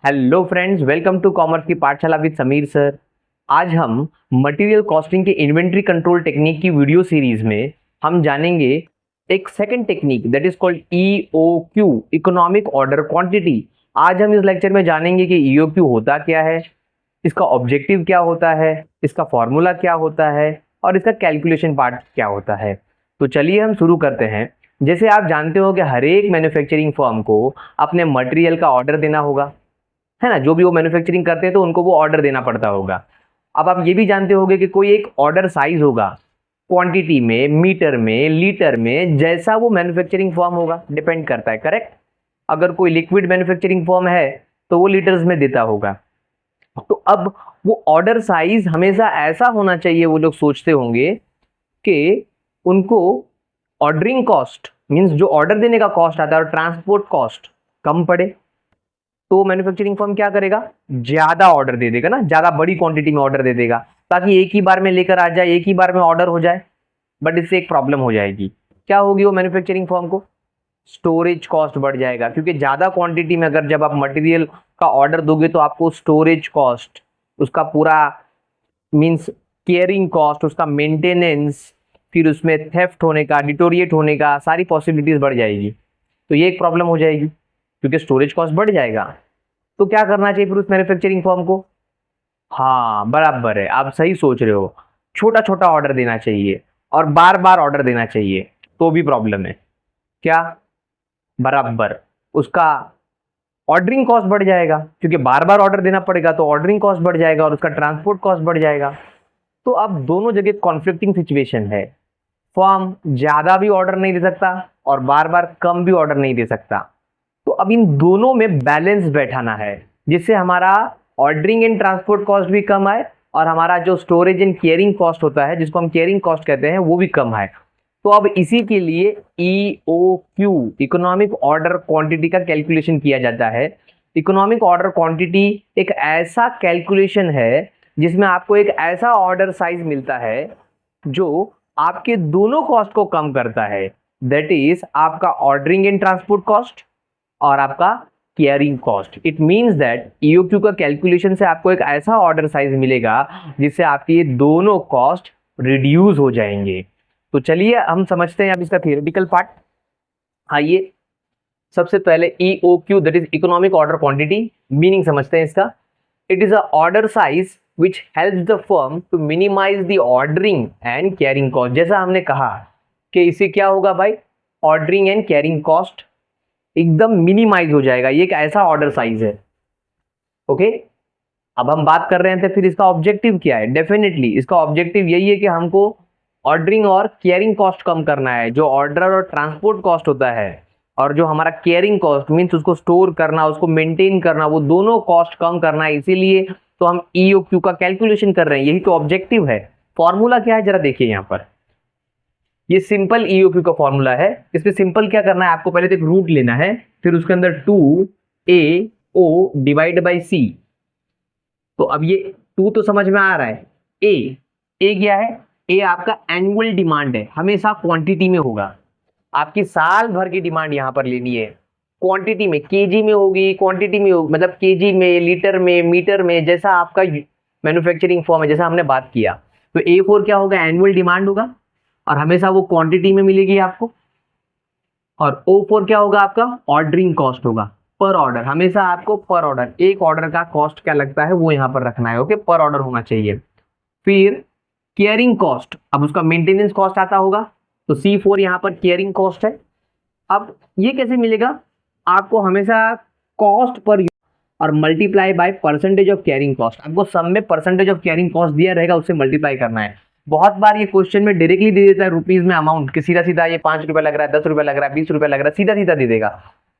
Hello friends, welcome to commerce की Pathshala with Sameer sir. आज हम मटेरियल कॉस्टिंग के इन्वेंट्री कंट्रोल टेक्निक की वीडियो सीरीज में हम जानेंगे एक second technique that is called EOQ, economic order quantity. आज हम इस लेक्चर में जानेंगे कि ईओक्यू होता क्या है, इसका ऑब्जेक्टिव क्या होता है, इसका फॉर्मूला क्या होता है और इसका कैलकुलेशन पार्ट क्या होता है। तो चलिए हम शुरू करते हैं। जैसे आप जानते हो कि हर एक मैन्युफैक्चरिंग फर्म को अपने मटेरियल का ऑर्डर देना होगा, है ना। जो भी वो मैन्युफैक्चरिंग करते हैं तो उनको वो ऑर्डर देना पड़ता होगा। अब आप ये भी जानते होंगे कि कोई एक ऑर्डर साइज होगा, क्वांटिटी में, मीटर में, लीटर में, जैसा वो मैन्युफैक्चरिंग फर्म होगा डिपेंड करता है, करेक्ट। अगर कोई लिक्विड मैन्युफैक्चरिंग फर्म है तो वो लीटर्स में देता होगा। तो अब वो ऑर्डर साइज हमेशा ऐसा होना चाहिए, वो लोग सोचते होंगे कि उनको ऑर्डरिंग कॉस्ट मीन्स जो ऑर्डर देने का कॉस्ट आता है और ट्रांसपोर्ट कॉस्ट कम पड़े। तो मैन्युफैक्चरिंग फर्म क्या करेगा, ज्यादा ऑर्डर दे देगा ना, ज्यादा बड़ी क्वांटिटी में ऑर्डर दे देगा ताकि एक ही बार में लेकर आ जाए, एक ही बार में ऑर्डर हो जाए। बट इससे एक प्रॉब्लम हो जाएगी। क्या होगी वो मैन्युफैक्चरिंग फर्म को? स्टोरेज कॉस्ट बढ़ जाएगा, क्योंकि ज्यादा क्वांटिटी में अगर जब आप मटेरियल का ऑर्डर दोगे तो आपको स्टोरेज कॉस्ट, उसका पूरा मींस केयरिंग कॉस्ट, उसका मेंटेनेंस, फिर उसमें थेफ्ट होने का, डिटोरिएट होने का सारी पॉसिबिलिटीज बढ़ जाएगी। तो ये एक प्रॉब्लम हो जाएगी क्योंकि स्टोरेज कॉस्ट बढ़ जाएगा। तो क्या करना चाहिए फिर उस मैन्युफैक्चरिंग फर्म को? हाँ, बराबर है, आप सही सोच रहे हो। छोटा छोटा ऑर्डर देना चाहिए और बार बार ऑर्डर देना चाहिए, तो भी प्रॉब्लम है। क्या? बराबर, उसका ऑर्डरिंग कॉस्ट बढ़ जाएगा, क्योंकि बार बार ऑर्डर देना पड़ेगा तो ऑर्डरिंग कॉस्ट बढ़ जाएगा और उसका ट्रांसपोर्ट कॉस्ट बढ़ जाएगा। तो अब दोनों जगह कॉन्फ्लिक्टिंग सिचुएशन है। फर्म ज्यादा भी ऑर्डर नहीं दे सकता और बार बार कम भी ऑर्डर नहीं दे सकता। तो अब इन दोनों में बैलेंस बैठाना है, जिससे हमारा ऑर्डरिंग एंड ट्रांसपोर्ट कॉस्ट भी कम आए और हमारा जो स्टोरेज एंड केयरिंग कॉस्ट होता है, जिसको हम केयरिंग कॉस्ट कहते हैं, वो भी कम आए। तो अब इसी के लिए ईओक्यू, इकोनॉमिक ऑर्डर क्वांटिटी का कैलकुलेशन किया जाता है। इकोनॉमिक ऑर्डर क्वांटिटी एक ऐसा कैलकुलेशन है जिसमें आपको एक ऐसा ऑर्डर साइज मिलता है जो आपके दोनों कॉस्ट को कम करता है। दैट इज आपका ऑर्डरिंग एंड ट्रांसपोर्ट कॉस्ट और आपका caring cost. It means that EOQ का कैलकुलेशन से आपको एक ऐसा ऑर्डर साइज मिलेगा जिससे आपके ये दोनों कॉस्ट रिड्यूस हो जाएंगे। तो चलिए हम समझते हैं अब इसका थियोरेटिकल पार्ट। आइए सबसे पहले EOQ that is economic order quantity meaning समझते हैं इसका। It is a order size which helps the firm to minimise the ordering and carrying cost. जैसा हमने कहा कि इससे क्या होगा भाई, ऑर्डरिंग एंड केयरिंग कॉस्ट एकदम मिनिमाइज हो जाएगा। ये एक ऐसा ऑर्डर साइज है। ओके, अब हम बात कर रहे थे फिर इसका ऑब्जेक्टिव क्या है। डेफिनेटली इसका ऑब्जेक्टिव यही है कि हमको ऑर्डरिंग और केयरिंग कॉस्ट कम करना है। जो ऑर्डर और ट्रांसपोर्ट कॉस्ट होता है और जो हमारा केयरिंग कॉस्ट मीन्स उसको स्टोर करना, उसको मेंटेन करना, वो दोनों कॉस्ट कम करना है। इसीलिए तो हम ईओक्यू का कैलकुलेशन कर रहे हैं, यही तो ऑब्जेक्टिव है। फॉर्मूला क्या है जरा देखिए यहाँ पर। ये सिंपल ईओक्यू का फॉर्मूला है। इसमें सिंपल क्या करना है, आपको पहले तो एक रूट लेना है, फिर उसके अंदर 2AO डिवाइड बाई सी। तो अब ये 2 तो समझ में आ रहा है। ए क्या है? ए आपका एनुअल डिमांड है, हमेशा क्वांटिटी में होगा। आपकी साल भर की डिमांड यहां पर लेनी है क्वांटिटी में, केजी में होगी, क्वांटिटी में होगी, मतलब केजी में, लीटर में, मीटर में, जैसा आपका मैन्युफैक्चरिंग फॉर्म है, जैसा हमने बात किया। तो A4 क्या होगा, एनुअल डिमांड होगा और हमेशा वो क्वांटिटी में मिलेगी आपको। और O4 क्या होगा, आपका ऑर्डरिंग कॉस्ट होगा, पर ऑर्डर। हमेशा आपको पर ऑर्डर, एक ऑर्डर का कॉस्ट क्या लगता है वो यहां पर रखना है। ओके, पर ऑर्डर होना चाहिए। फिर केयरिंग कॉस्ट, अब उसका मेंटेनेंस कॉस्ट आता होगा, तो C4 यहां पर केयरिंग कॉस्ट है। अब ये कैसे मिलेगा आपको, हमेशा कॉस्ट पर और multiply by percentage of carrying cost. आपको सम में परसेंटेज ऑफ कैरिंग कॉस्ट दिया रहेगा, उससे मल्टीप्लाई करना है। बहुत बार ये क्वेश्चन में डायरेक्टली दे देता है रुपीज में अमाउंट कि सीधा सीधा ये 5 रुपए लग रहा है, 10 रुपए लग रहा है, 20 रुपए लग रहा है, सीधा सीधा दे देगा।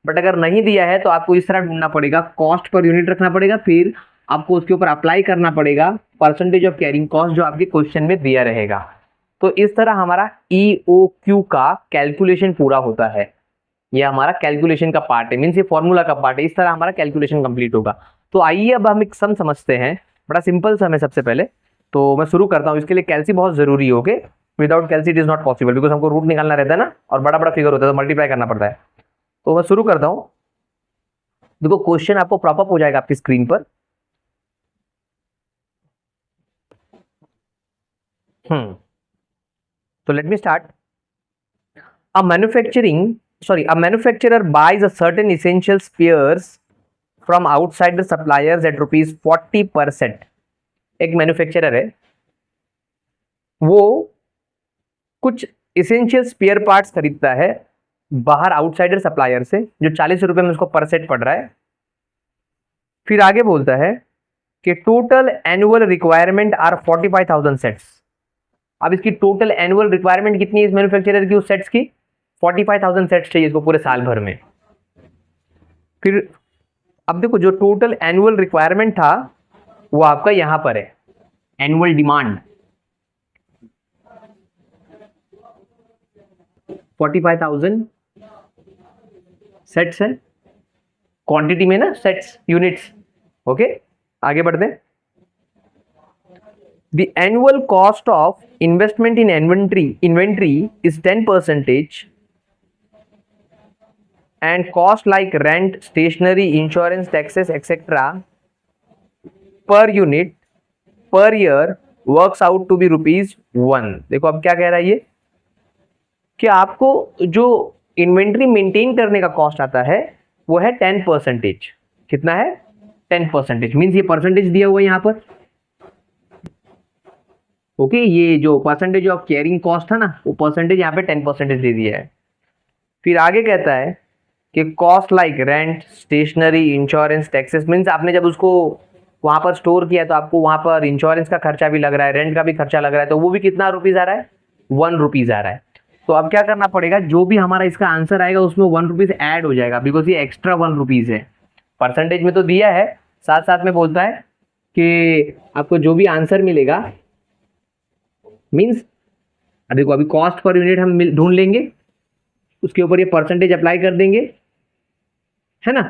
बट अगर नहीं दिया है तो आपको इस तरह ढूंढना पड़ेगा, कॉस्ट पर यूनिट रखना पड़ेगा, फिर आपको उसके ऊपर अप्लाई करना पड़ेगा परसेंटेज ऑफ कैरिंग कॉस्ट जो आपके क्वेश्चन में दिया रहेगा। तो इस तरह हमारा ईओक्यू का कैलकुलेशन पूरा होता है। ये हमारा कैलकुलेशन का पार्ट है, मीन्स ये फॉर्मूला का पार्ट है। इस तरह हमारा कैलकुलेशन कंप्लीट होगा। तो आइए अब हम एक सम समझते हैं, बड़ा सिंपल सम है। सबसे पहले तो मैं शुरू करता हूँ। इसके लिए कैल्सी बहुत जरूरी है। ओके, विदाउट कैल्सी it is not possible, because हमको रूट निकालना रहता है ना, और बड़ा बड़ा फिगर होता है तो मल्टीप्लाई करना पड़ता है। तो मैं शुरू करता हूँ। देखो क्वेश्चन आपको प्रॉपअप हो जाएगा आपकी स्क्रीन पर। तो let me start. A manufacturer buys a certain essential spares from outside the suppliers at rupees 40%। एक मैन्युफैक्चरर है, वो कुछ इसेंशियल स्पेयर पार्ट्स खरीदता है बाहर आउटसाइडर सप्लायर से, जो 40 रुपए में उसको पर सेट पड़ रहा है। फिर आगे बोलता है कि total annual requirement are 45,000 sets. अब इसकी टोटल एनुअल रिक्वायरमेंट कितनी है इस मैन्युफैक्चरर की, उस सेट्स की 45,000 सेट्स चाहिए इसको पूरे साल भर में। फिर अब देखो जो टोटल एनुअल रिक्वायरमेंट था वो आपका यहां पर है, एनुअल डिमांड 45,000 सेट्स है, क्वांटिटी में ना सेट्स यूनिट्स। ओके, आगे बढ़ते हैं। The annual cost of investment in inventory is 10% and cost like rent, stationery, insurance, taxes, etc. per unit per year works out to be ₹1। देखो अब क्या कह रहा है ये, कि आपको जो इन्वेंट्री मेंटेन करने का कॉस्ट आता है वो है 10%। कितना है? 10%। मीन्स ये परसेंटेज दिया हुआ है यहाँ पर। ओके, ये जो परसेंटेज ऑफ कैरिंग कॉस्ट था ना, वो परसेंटेज यहाँ पे 10% दे दिया है। फिर आगे कहता है कि cost like rent, stationery, insurance, taxes. Means आपने जब उसको वहाँ पर स्टोर किया तो आपको वहाँ पर इंश्योरेंस का खर्चा भी लग रहा है, रेंट का भी खर्चा लग रहा है, तो वो भी कितना रुपीज़ आ रहा है? ₹1 आ रहा है। तो अब क्या करना पड़ेगा, जो भी हमारा इसका आंसर आएगा उसमें ₹1 ऐड हो जाएगा, बिकॉज ये एक्स्ट्रा ₹1 है। परसेंटेज में तो दिया है, साथ साथ में बोलता है कि आपको जो भी आंसर मिलेगा, मीन्स देखो अभी कॉस्ट पर यूनिट हम ढूंढ लेंगे, उसके ऊपर ये परसेंटेज अप्लाई कर देंगे, है ना।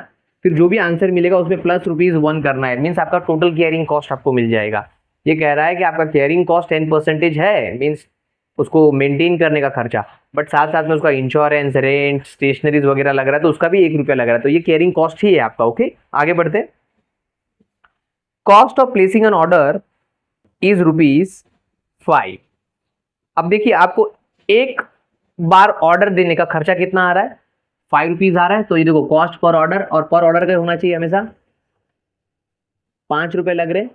फिर जो भी आंसर मिलेगा उसमें प्लस ₹1 करना है, मीन्स आपका टोटल कैरिंग कॉस्ट आपको मिल जाएगा। ये कह रहा है कि आपका कैरिंग कॉस्ट 10% है, मीन्स उसको मेंटेन करने का खर्चा, बट साथ साथ में उसका इंश्योरेंस, रेंट, स्टेशनरीज वगैरह लग रहा है, तो उसका भी ₹1 लग रहा है, तो ये कैरिंग कॉस्ट ही है आपका। ओके, आगे बढ़ते। Cost of placing an order is ₹5। अब देखिए आपको एक बार ऑर्डर देने का खर्चा कितना आ रहा है? ₹5 आ रहा है। तो ये देखो कॉस्ट पर ऑर्डर, और पर ऑर्डर का होना चाहिए हमेशा ₹5 लग रहे।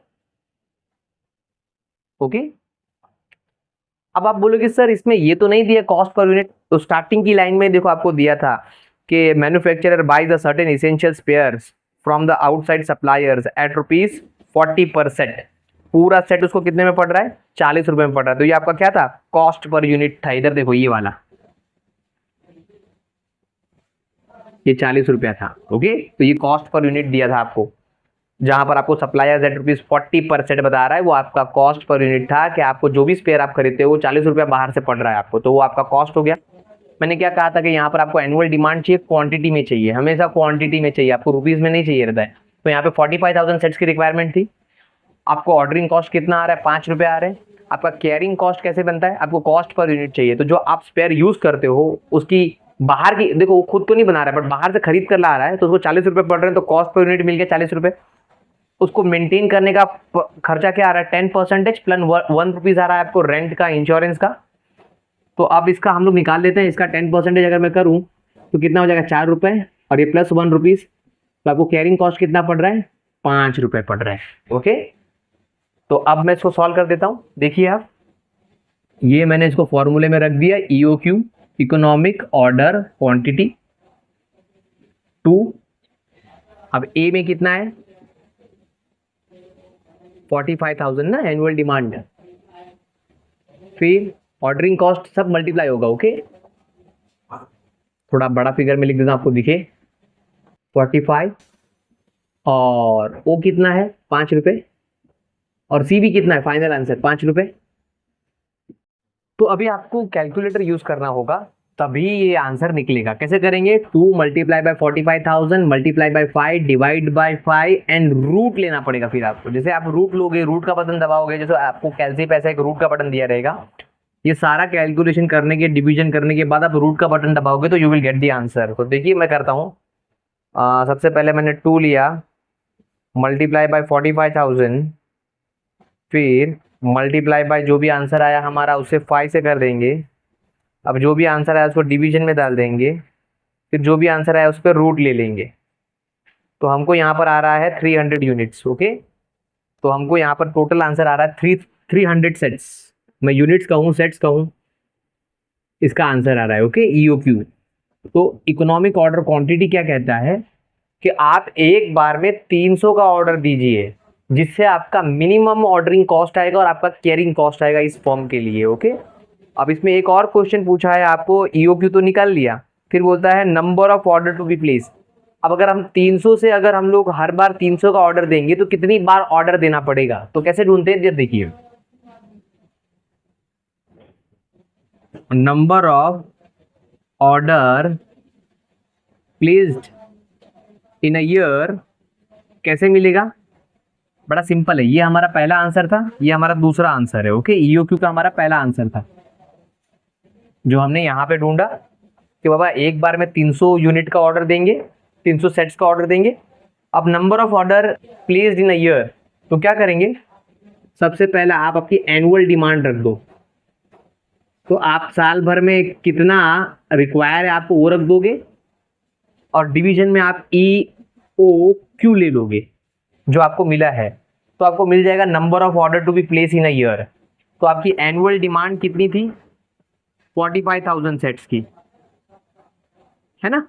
ओके, अब आप बोलोगे सर इसमें ये तो नहीं दिया कॉस्ट पर यूनिट। तो स्टार्टिंग की लाइन में देखो आपको दिया था कि manufacturer buys a certain essential spares from the outside suppliers at ₹40%। पूरा सेट उसको कितने में पड़ रहा है? ₹40 में पड़ रहा है। तो ये आपका क्या था? कॉस्ट पर यूनिट था। इधर देखो ये वाला, ये ₹40 था। ओके, तो ये कॉस्ट पर यूनिट दिया था आपको, जहां पर आपको सप्लायर्स एट ₹40% बता रहा है, वो आपका कॉस्ट पर यूनिट था कि आपको जो भी स्पेयर आप खरीदते हो वो ₹40 बाहर से पड़ रहा है आपको, तो वो आपका कॉस्ट हो गया। मैंने क्या कहा था कि यहाँ पर आपको एनुअल डिमांड चाहिए, क्वांटिटी में चाहिए, हमेशा क्वांटिटी में चाहिए, आपको रुपीज में नहीं चाहिए रहता है। तो यहाँ पे 45,000 सेट्स की रिक्वायरमेंट थी। आपको ऑर्डरिंग कॉस्ट कितना आ रहा है? ₹5 आ रहे हैं। आपका कैरिंग कॉस्ट कैसे बनता है? आपको कॉस्ट पर यूनिट चाहिए, तो जो आप स्पेयर यूज करते हो उसकी बाहर की, देखो वो खुद तो नहीं बना रहा है बट बाहर से खरीद कर ला रहा है, तो उसको ₹40 पड़ रहे हैं, तो कॉस्ट पर यूनिट मिल गया ₹40। उसको मेंटेन करने का खर्चा क्या आ रहा है? 10% प्लस ₹1 आ रहा है आपको रेंट का, इंश्योरेंस का। तो अब इसका हम लोग निकाल लेते हैं, इसका 10% अगर मैं करूं तो कितना हो जाएगा? ₹4, और ये प्लस ₹1, तो आपको कैरिंग कॉस्ट कितना पड़ रहा है? ₹5 पड़ रहा है। ओके, तो अब मैं इसको सॉल्व कर देता हूं। देखिए आप, ये मैंने इसको फॉर्मूले में रख दिया, EOQ, इकोनॉमिक ऑर्डर क्वांटिटी 2। अब ए में कितना है? 45,000 ना एनुअल डिमांड। फिर ऑर्डरिंग कॉस्ट सब मल्टीप्लाई होगा। ओके, थोड़ा बड़ा फिगर में लिख देता हूं आपको दिखे, 45, और ओ कितना है? ₹5, और सी भी कितना है? Final answer ₹5। तो अभी आपको कैलकुलेटर यूज करना होगा, तभी ये आंसर निकलेगा। कैसे करेंगे? 2 multiply by 45,000 multiply by 5 divide by 5 and root लेना पड़ेगा। फिर आपको, जैसे आप रूट लोगे, रूट का बटन दबाओगे, जैसे आपको कैलसी पैसा एक रूट का बटन दिया रहेगा, ये सारा कैलकुलेशन करने के, डिवीजन करने के बाद आप रूट का बटन दबाओगे तो you will get the answer. तो देखिए मैं करता हूँ, सबसे पहले मैंने 2 लिया, मल्टीप्लाई बाय 45,000, फिर मल्टीप्लाई बाय जो भी आंसर आया हमारा उसे 5 से कर देंगे। अब जो भी आंसर आया उसको डिवीजन में डाल देंगे, फिर जो भी आंसर आया उस पर रूट ले लेंगे। तो हमको यहाँ पर आ रहा है 300 यूनिट्स। ओके, तो हमको यहाँ पर टोटल आंसर आ रहा है 300 सेट्स। मैं यूनिट्स कहूँ सेट्स कहूँ, इसका आंसर आ रहा है। Okay, EOQ। तो इकोनॉमिक ऑर्डर क्वांटिटी क्या कहता है कि आप एक बार में 300 का ऑर्डर दीजिए, जिससे आपका मिनिमम ऑर्डरिंग कॉस्ट आएगा और आपका कैरिंग कॉस्ट आएगा इस फॉर्म के लिए। ओके, अब इसमें एक और क्वेश्चन पूछा है आपको, EOQ तो निकाल लिया, फिर बोलता है number of order to be place. अब अगर हम 300 से अगर हम लोग हर बार 300 का ऑर्डर देंगे तो कितनी बार ऑर्डर देना पड़ेगा, तो कैसे ढूंढते हैं, ये देखिए। Number of order placed in a year कैसे मिलेगा? बड़ा सिंपल है, ये हमारा पहला आंसर था, ये हमारा दूसरा आंसर है। ओके, EOQ का हमारा पहला आंसर था जो हमने यहाँ पे ढूंढा कि बाबा एक बार में 300 यूनिट का ऑर्डर देंगे, 300 सेट्स का ऑर्डर देंगे। अब number of order placed in a year, तो क्या करेंगे, सबसे पहले आप अपनी एनुअल डिमांड रख दो। तो आप साल भर में कितना रिक्वायर है आपको वो रख दोगे, और डिवीजन में आप EOQ ले लोगे जो आपको मिला है। तो आपको मिल जाएगा number of order to be place in a year. तो आपकी एनुअल डिमांड कितनी थी, 45,000 सेट्स की, है ना।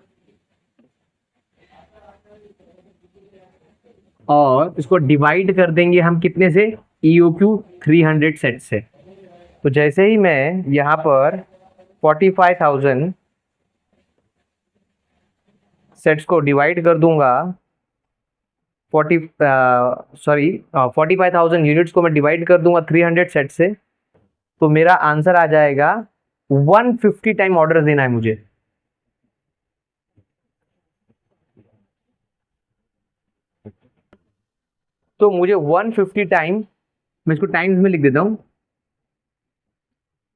और इसको डिवाइड कर देंगे हम कितने से, EOQ 300 सेट से। तो जैसे ही मैं यहाँ पर 45,000 सेट्स को डिवाइड कर दूंगा, 45,000 यूनिट्स को मैं डिवाइड कर दूंगा 300 सेट से, तो मेरा आंसर आ जाएगा 150 टाइम ऑर्डर देना है मुझे। तो मुझे 150 टाइम, मैं इसको टाइम्स में लिख देता हूं,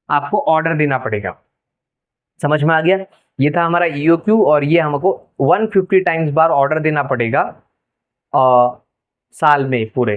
आपको ऑर्डर देना पड़ेगा। समझ में आ गया? ये था हमारा EOQ, और ये हमको 150 टाइम्स बार ऑर्डर देना पड़ेगा साल में पूरे।